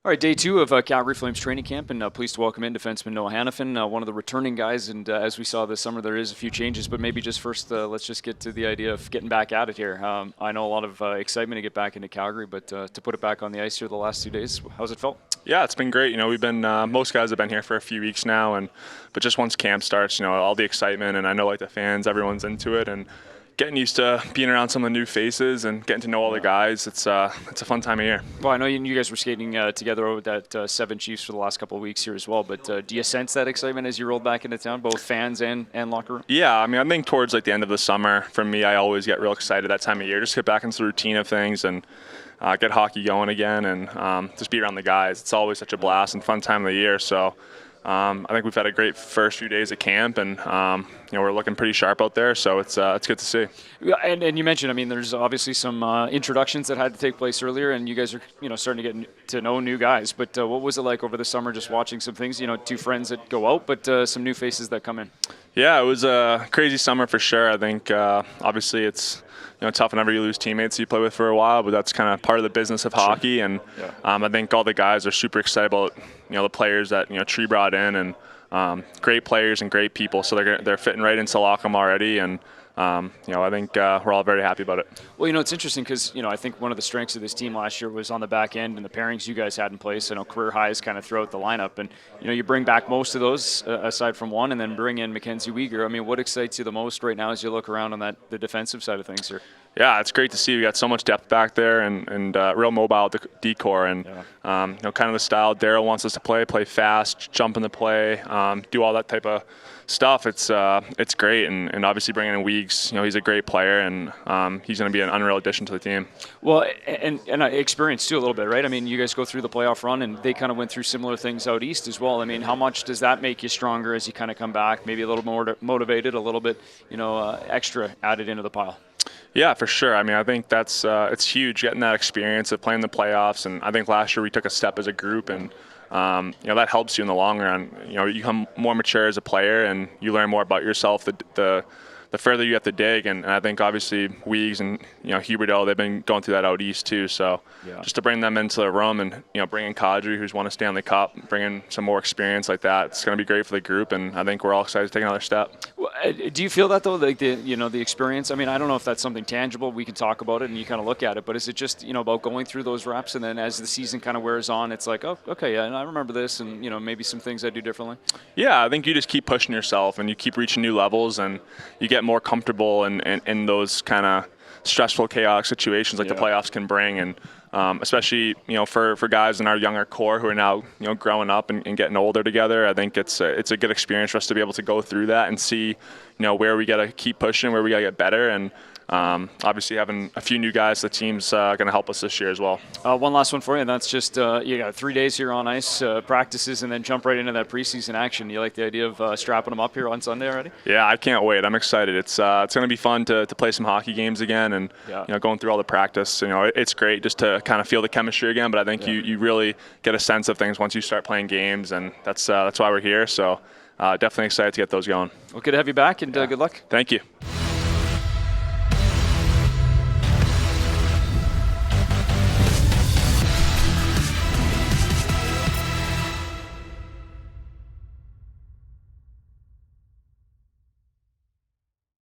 All right, day two of Calgary Flames training camp, and pleased to welcome in defenseman Noah Hanifin, one of the returning guys. And as we saw this summer, there is a few changes, but maybe just first, let's just get to the idea of getting back at it here. I know a lot of excitement to get back into Calgary, but to put it back on the ice here the last 2 days, how's it felt? Yeah, it's been great. We've been most guys have been here for a few weeks now, but just once camp starts, all the excitement, and I know like the fans, everyone's into it, and getting used to being around some of the new faces and getting to know all the guys. It's a fun time of year. Well, I know you guys were skating together over that Seven Chiefs for the last couple of weeks here as well, but do you sense that excitement as you rolled back into town, both fans and locker room? Yeah, I think towards like the end of the summer, for me, I always get real excited that time of year, just get back into the routine of things and get hockey going again and just be around the guys. It's always such a blast and fun time of the year. So I think we've had a great first few days at camp, and we're looking pretty sharp out there. So it's good to see. And you mentioned, there's obviously some introductions that had to take place earlier, and you guys are starting to get to know new guys. But what was it like over the summer, just watching some things? Two friends that go out, but some new faces that come in. Yeah, it was a crazy summer for sure. I think obviously it's tough whenever you lose teammates you play with for a while, but that's kind of part of the business of hockey. And I think all the guys are super excited about the players that Tree brought in, and great players and great people. So they're fitting right into Lockham already, and I think we're all very happy about it. Well, it's interesting because I think one of the strengths of this team last year was on the back end and the pairings you guys had in place. I know career highs kind of throughout the lineup, and you bring back most of those aside from one, and then bring in Mackenzie Weegar. What excites you the most right now as you look around on the defensive side of things here? Yeah, it's great to see. We got so much depth back there, and real mobile decor, and kind of the style Daryl wants us to play fast, jump in the play, do all that type of stuff. It's great, and obviously bringing in Weeks, he's a great player, and he's going to be an unreal addition to the team. Well, and experience too a little bit, right? You guys go through the playoff run, and they kind of went through similar things out east as well. How much does that make you stronger as you kind of come back, maybe a little more motivated, a little bit, extra added into the pile? Yeah, for sure. I think that's it's huge getting that experience of playing the playoffs, and I think last year we took a step as a group, and that helps you in the long run. You become more mature as a player, and you learn more about yourself the further you have to dig. And I think obviously Weegs and Huberdeau, they've been going through that out east too. So just to bring them into the room, and bring in Kadri, who's won a Stanley Cup, bring in some more experience like that, it's going to be great for the group, and I think we're all excited to take another step. Well, do you feel that though, like the experience? I don't know if that's something tangible. We can talk about it and you kind of look at it, but is it just about going through those reps, and then as the season kind of wears on, it's like, oh, okay, yeah, and I remember this, and maybe some things I do differently. Yeah, I think you just keep pushing yourself, and you keep reaching new levels, and you get more comfortable in those kind of stressful, chaotic situations like the playoffs can bring, and especially for guys in our younger core who are now growing up and getting older together. I think it's a good experience for us to be able to go through that and see where we got to keep pushing, where we got to get better, and obviously having a few new guys, the team's going to help us this year as well. One last one for you, and that's just you got 3 days here on ice, practices, and then jump right into that preseason action. You like the idea of strapping them up here on Sunday already? Yeah, I can't wait. I'm excited. It's going to be fun to play some hockey games again, and going through all the practice. It's great just to kind of feel the chemistry again. But I think you really get a sense of things once you start playing games, and that's why we're here. So definitely excited to get those going. Well, good to have you back, and good luck. Thank you.